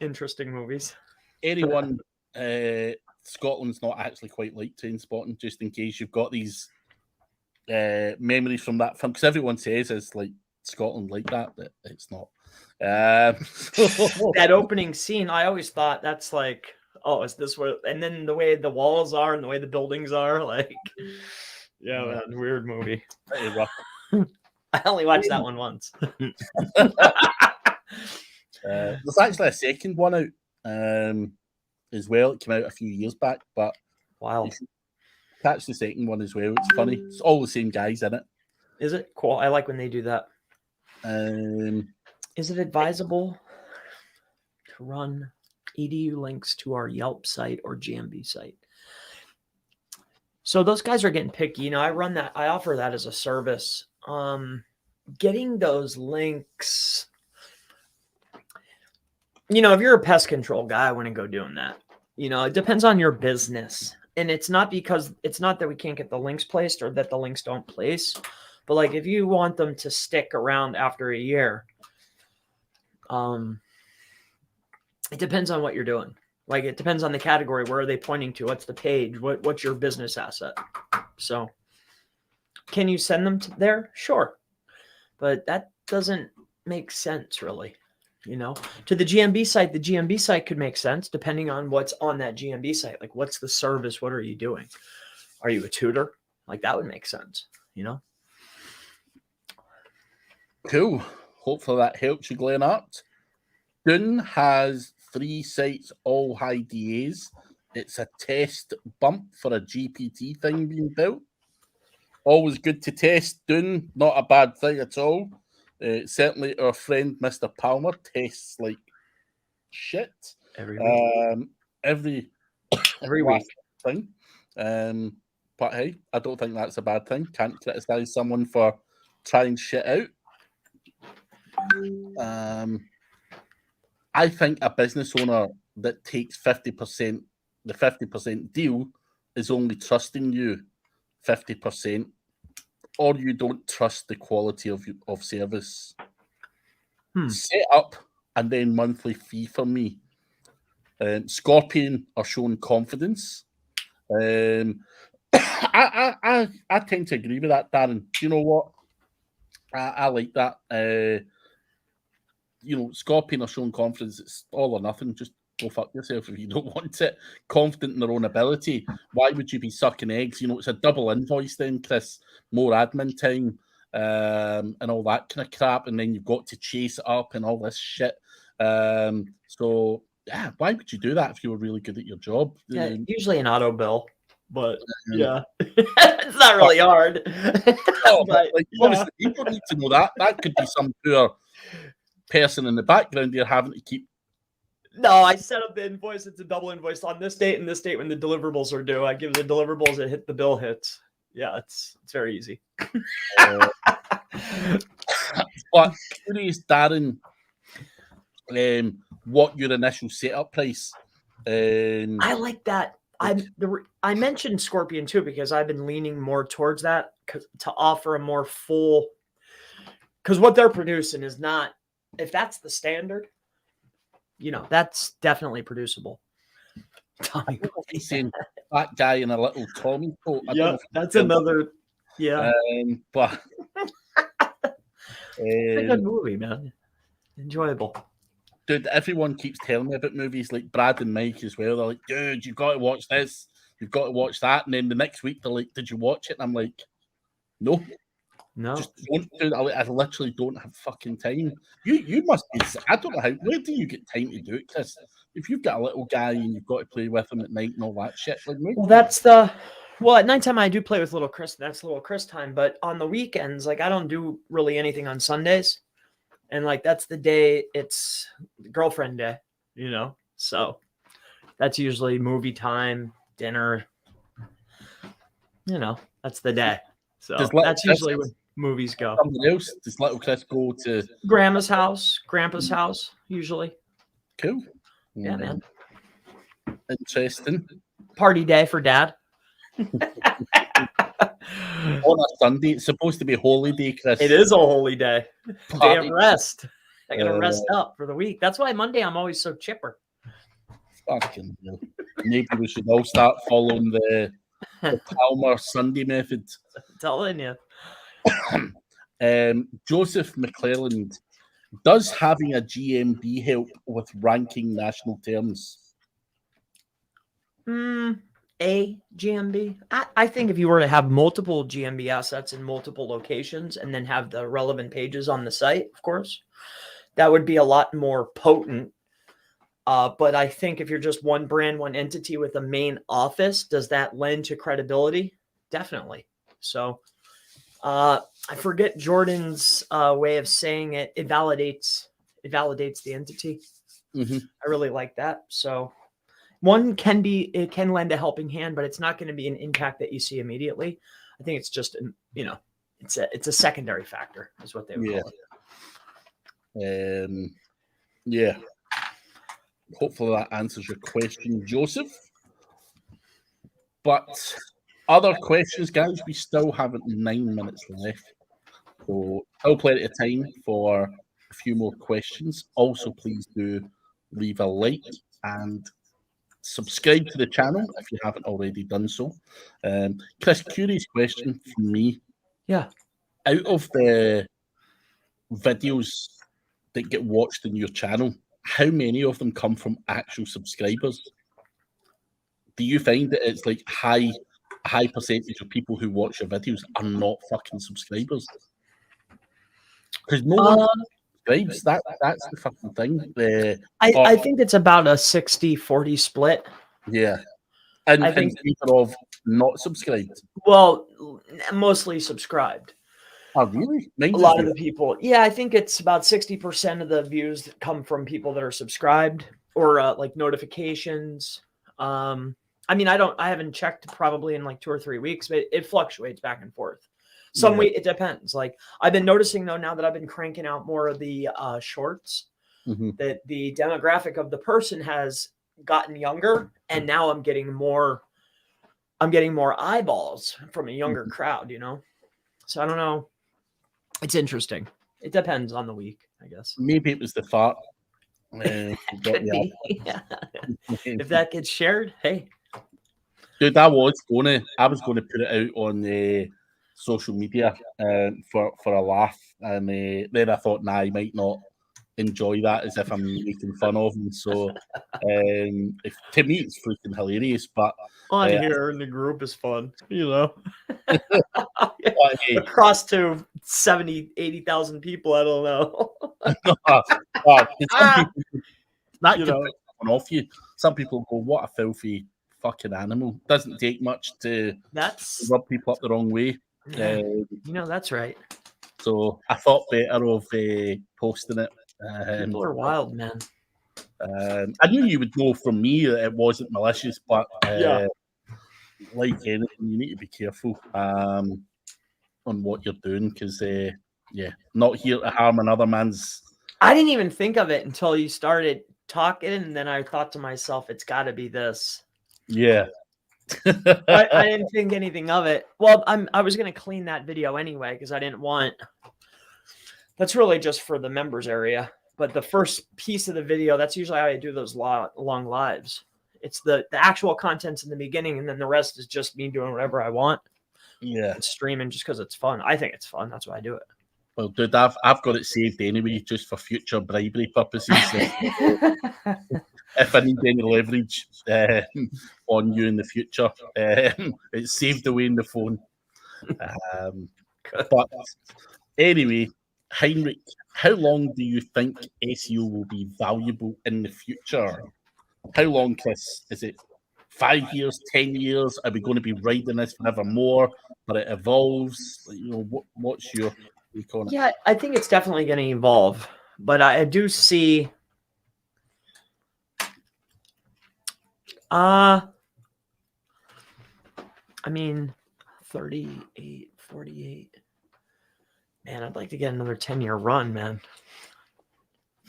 interesting movies. Anyone Scotland's not actually quite like Train Spotting, just in case you've got these memories from that film, because everyone says it's like Scotland like that, but it's not. That opening scene, I always thought that's like, oh, is this what? And then the way the walls are and the way the buildings are, like, yeah, man, weird movie. Pretty rough. I only watched that one once. There's actually a second one out as well. It came out a few years back, but wow, catch the second one as well. It's funny. It's all the same guys in it. Is it cool? I like when they do that. Is it advisable to run EDU links to our Yelp site or GMB site? So those guys are getting picky. I run that. I offer that as a service. Getting those links. If you're a pest control guy, I wouldn't go doing that. It depends on your business. And it's not that we can't get the links placed or that the links don't place. But like if you want them to stick around after a year, it depends on what you're doing. Like it depends on the category. Where are they pointing to? What's the page? What's your business asset? So can you send them there? Sure. But that doesn't make sense really. To the GMB site could make sense depending on what's on that GMB site. Like what's the service? What are you doing? Are you a tutor? Like that would make sense, Cool. Hopefully that helps you, Glenart. Dune has 3 sites, all high DAs. It's a test bump for a GPT thing being built. Always good to test Dune. Not a bad thing at all. Certainly our friend Mr. Palmer tests like shit. Every week. Every week thing. But hey, I don't think that's a bad thing. Can't criticize someone for trying shit out. I think a business owner that takes 50%, the 50% deal is only trusting you 50%, or you don't trust the quality of service. Set up and then monthly fee for me. Scorpion are showing confidence. I tend to agree with that, Darren. Do you know what? I like that. Scorpion are showing confidence. It's all or nothing. Just go fuck yourself if you don't want it. Confident in their own ability. Why would you be sucking eggs? It's a double invoice then, Chris. More admin time and all that kind of crap. And then you've got to chase it up and all this shit. So, yeah, why would you do that if you were really good at your job? Yeah, usually an auto bill. But yeah, it's not really hard. Obviously, you don't need to know that. That could be some poor person in the background you're having to keep. No, I set up the invoice. It's a double invoice on this date and this date when the deliverables are due. I give the deliverables, it hit the bill hits. Yeah, it's very easy. But curious, Darren, what your initial setup price? I like that. I mentioned Scorpion too because I've been leaning more towards that to offer a more full. Because what they're producing is not. If that's the standard, that's definitely produceable. Tommy, saying that guy in a little Tommy coat. Yeah, that's another. Yeah, but it's a good movie, man. Enjoyable. Dude, everyone keeps telling me about movies like Brad and Mike as well. They're like, dude, you've got to watch this. You've got to watch that. And then the next week, they're like, did you watch it? And I'm like, no. No. Just don't do that. I literally don't have fucking time. You must be. I don't know how. Where do you get time to do it, Chris? If you've got a little guy and you've got to play with him at night and all that shit, like me. Well, at nighttime I do play with little Chris. That's little Chris time. But on the weekends, like I don't do really anything on Sundays, and like that's the day it's girlfriend day, you know. So that's usually movie time, dinner. You know, that's the day. So that's usually when movies go. Something else? Does little Chris go to Grandma's house, Grandpa's house, usually? Cool. Yeah, man. Interesting. Party day for Dad. On a Sunday, it's supposed to be a holy day, Chris. It is a holy day. Party. Day of rest. I gotta rest up for the week. That's why Monday I'm always so chipper. Fucking hell. Maybe we should all start following the Palmer Sunday method. I'm telling you. Joseph McClelland, does having a GMB help with ranking national terms? A GMB. I think if you were to have multiple GMB assets in multiple locations and then have the relevant pages on the site, of course, that would be a lot more potent. But I think if you're just one brand, one entity with a main office, does that lend to credibility? Definitely. So I forget Jordan's way of saying it. It validates the entity. Mm-hmm. I really like that. So it can lend a helping hand, but it's not going to be an impact that you see immediately. I think it's just, it's a secondary factor is what they would call it. Yeah. Hopefully that answers your question, Joseph. But other questions, guys, we still have 9 minutes left. So still plenty of time for a few more questions. Also, please do leave a like and subscribe to the channel if you haven't already done so. Chris, curious question from me. Yeah. Out of the videos that get watched in your channel, how many of them come from actual subscribers? Do you find that it's like a high percentage of people who watch your videos are not fucking subscribers? Because no one subscribes. That's the fucking thing. I think it's about a 60-40 split. Yeah. And I think people of not subscribed. Well, mostly subscribed. Oh, really? A lot of the people. Yeah, I think it's about 60% of the views that come from people that are subscribed or like notifications. I mean, I haven't checked probably in like 2 or 3 weeks, but it fluctuates back and forth. Some week it depends. Like I've been noticing though, now that I've been cranking out more of the shorts, that the demographic of the person has gotten younger, and now I'm getting more eyeballs from a younger crowd, you know? So I don't know. It's interesting. It depends on the week, I guess. Maybe it was the fart. Could be. Yeah. If that gets shared, hey. Dude, I was going to put it out on social media for a laugh, and then I thought, nah, I might not enjoy that as if I'm making fun of him. So to me, it's freaking hilarious. But on here in the group is fun, you know. Across to 70, 80,000 people, I don't know. That could put someone off you. Some people go, "What a filthy fucking animal!" Doesn't take much to rub people up the wrong way. That's right. So I thought better of posting it. People are wild, man. I knew you would know from me that it wasn't malicious, but like anything, you need to be careful on what you're doing because, not here to harm another man's. I didn't even think of it until you started talking, and then I thought to myself, it's got to be this. Yeah. I didn't think anything of it. Well, I was going to clean that video anyway because I didn't want. That's really just for the members area. But the first piece of the video, that's usually how I do those long lives. It's the actual content's in the beginning, and then the rest is just me doing whatever I want. Yeah. And streaming just because it's fun. I think it's fun. That's why I do it. Well, dude, I've got it saved anyway, just for future bribery purposes. If I need any leverage on you in the future, it's saved away in the phone. But anyway, Heinrich, how long do you think SEO will be valuable in the future? How long, Chris? Is it 5 years, 10 years? Are we going to be riding this forevermore? But it evolves. What's your take on it? Yeah, I think it's definitely going to evolve. But I do see. I mean, 38, 48. Man, I'd like to get another 10-year run, man.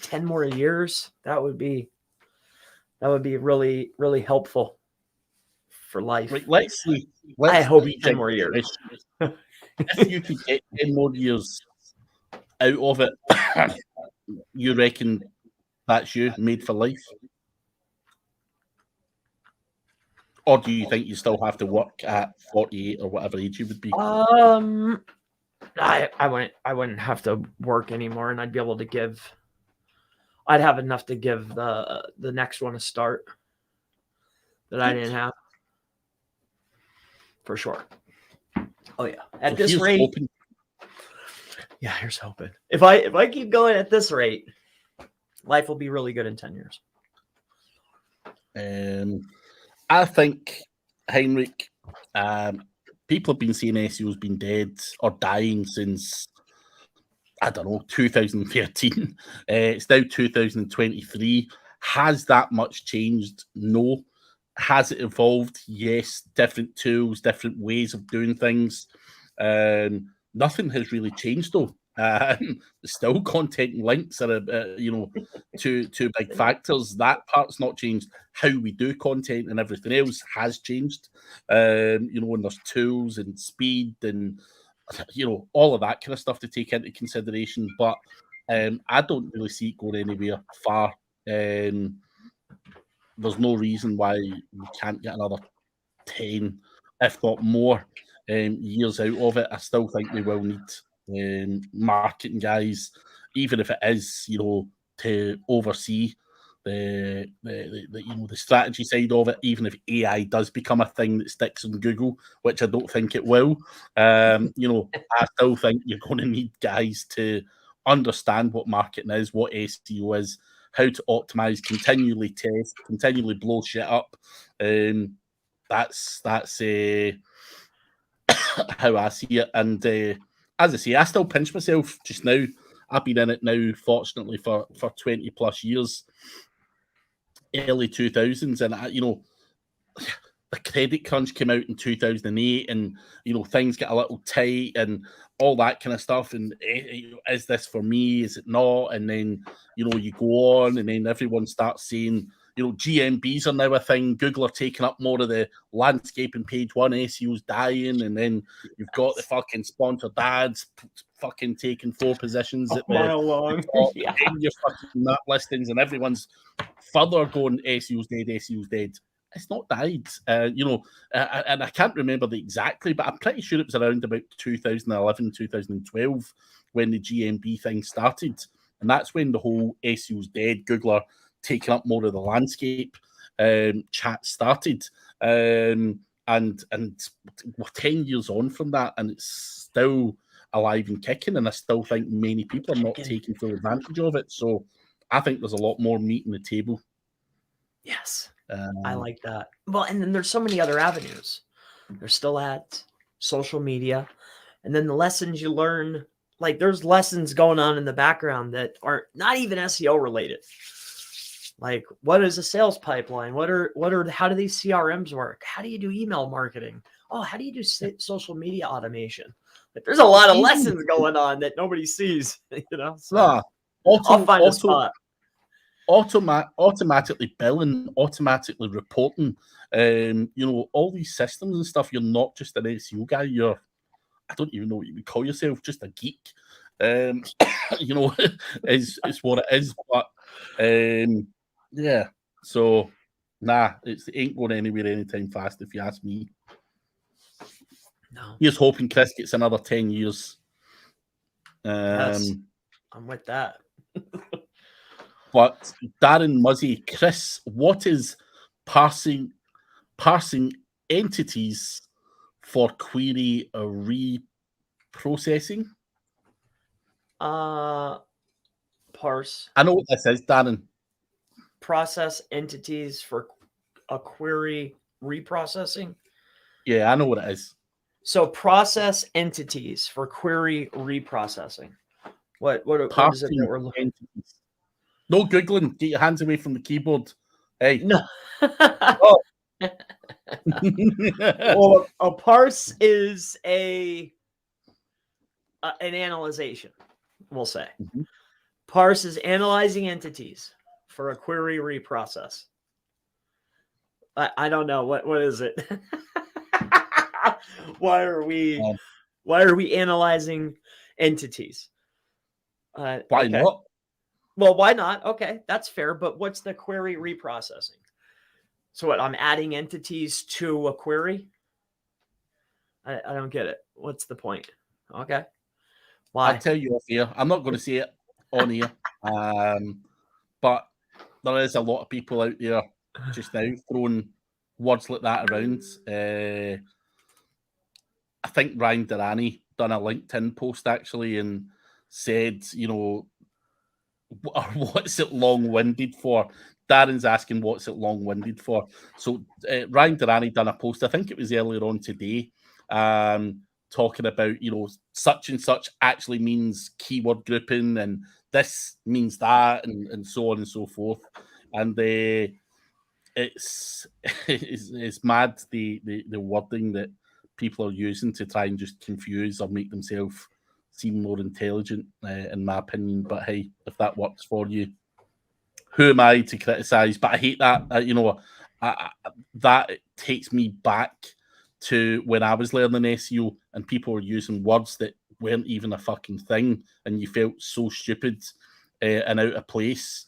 10 more years. That would be really, really helpful for life. Right, let's see. I hope 10 more years. If you could get 10 more years out of it, you reckon that's you made for life? Or do you think you still have to work at 48 or whatever age you would be? I wouldn't have to work anymore, and I'd be able to give. I'd have enough to give the next one a start that I didn't have, for sure. Oh yeah, at this rate. Hoping. Yeah, here's hoping. If I keep going at this rate, life will be really good in 10 years. I think, Heinrich, people have been saying SEO's been dead or dying since, I don't know, 2013. It's now 2023. Has that much changed? No. Has it evolved? Yes. Different tools, different ways of doing things. Nothing has really changed, though. Still, content and links are, two big factors. That part's not changed. How we do content and everything else has changed. And there's tools and speed and all of that kind of stuff to take into consideration. But I don't really see it going anywhere far. There's no reason why we can't get another 10, if not more, years out of it. I still think we will need marketing guys, even if it is, to oversee the strategy side of it, even if AI does become a thing that sticks in Google, which I don't think it will. I still think you're going to need guys to understand what marketing is, what SEO is, how to optimize, continually test, continually blow shit up. That's how I see it. And as I say, I still pinch myself just now. I've been in it now, fortunately, for 20 plus years, early 2000s. And, the credit crunch came out in 2008 and, things get a little tight and all that kind of stuff. And is this for me? Is it not? And then, you go on and then everyone starts saying, GMBs are now a thing. Google are taking up more of the landscape and page one. SEO's dying. And then you've got the fucking sponsored ads fucking taking 4 positions at the top. Yeah. And your fucking map listings and everyone's further going, SEO's dead, SEO's dead. It's not died. And I can't remember exactly, but I'm pretty sure it was around about 2011, 2012 when the GMB thing started. And that's when the whole SEO's dead, Google are taking up more of the landscape chat started. And we're 10 years on from that, and it's still alive and kicking. And I still think many people are not taking full advantage of it. So I think there's a lot more meat on the table. Yes. I like that. Well, and then there's so many other avenues. There's still ads, social media, and then the lessons you learn. Like there's lessons going on in the background that are not even SEO related. Like what is a sales pipeline? How do these CRMs work? How do you do email marketing? Oh, how do you do social media automation? Like there's a lot of lessons going on that nobody sees. So I'll find a spot. Automatically billing, automatically reporting, all these systems and stuff. You're not just an SEO guy. I don't even know what you would call yourself, just a geek. Is what it is. But yeah. So it ain't going anywhere anytime fast, if you ask me. No. Here's hoping Chris gets another 10 years. Yes, I'm with that. But Darren Muzzy, Chris, what is parsing entities for query processing. Parse. I know what this is, Darren. Process entities for a query reprocessing. Yeah, I know what it is. So process entities for query reprocessing. What is it that we're looking? Entities. No Googling. Get your hands away from the keyboard. Hey. No. Oh. Well, a parse is an analyzation, we'll say. Mm-hmm. Parse is analyzing entities for a query reprocess. I don't know. What is it? Why are we analyzing entities? Why not? Well, why not? Okay, that's fair. But what's the query reprocessing? So what? I'm adding entities to a query? I don't get it. What's the point? Okay. Why? I'll tell you off here. I'm not going to say it on here. But there is a lot of people out there just now throwing words like that around. I think Ryan Durrani done a LinkedIn post actually and said, what's it long-winded for? Darren's asking what's it long-winded for. So Ryan Durrani done a post, I think it was earlier on today, talking about, such and such actually means keyword grouping and this means that and so on and so forth. And it's mad the wording that people are using to try and just confuse or make themselves seem more intelligent, in my opinion. But hey, if that works for you, who am I to criticize? But I hate that. That takes me back to when I was learning SEO and people were using words that weren't even a fucking thing, and you felt so stupid and out of place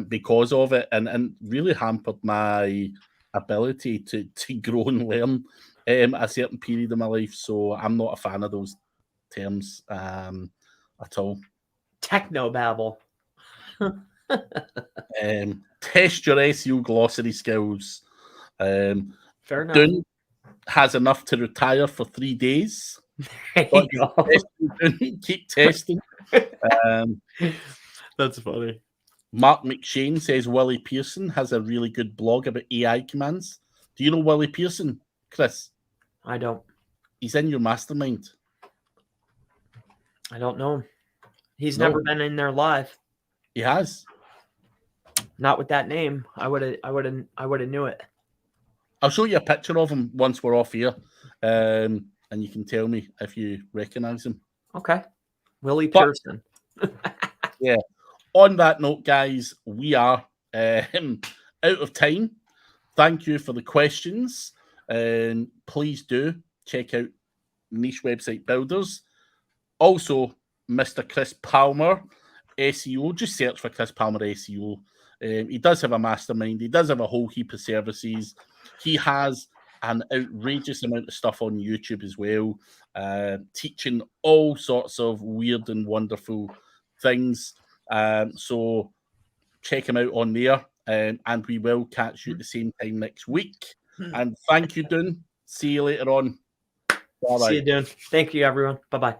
because of it, and really hampered my ability to grow and learn a certain period of my life. So I'm not a fan of those terms at all. Technobabble. Test your SEO glossary skills. Fair enough. Dune has enough to retire for 3 days. There you go. Keep testing. That's funny. Mark McShane says Willie Pearson has a really good blog about AI commands. Do you know Willie Pearson, Chris? I don't. He's in your mastermind. I don't know him. He's never been in there live. He has. Not with that name. I would have knew it. I'll show you a picture of him once we're off here, and you can tell me if you recognize him. Okay. Willie Pearson. Yeah. On that note, guys, we are out of time. Thank you for the questions. Please do check out Niche Website Builders. Also, Mr. Chris Palmer, SEO. Just search for Chris Palmer SEO. He does have a mastermind. He does have a whole heap of services. He has an outrageous amount of stuff on YouTube as well, teaching all sorts of weird and wonderful things. So check him out on there, and we will catch you at the same time next week. And thank you, Dune. See you later on. Bye-bye. See you, Dune. Thank you, everyone. Bye-bye.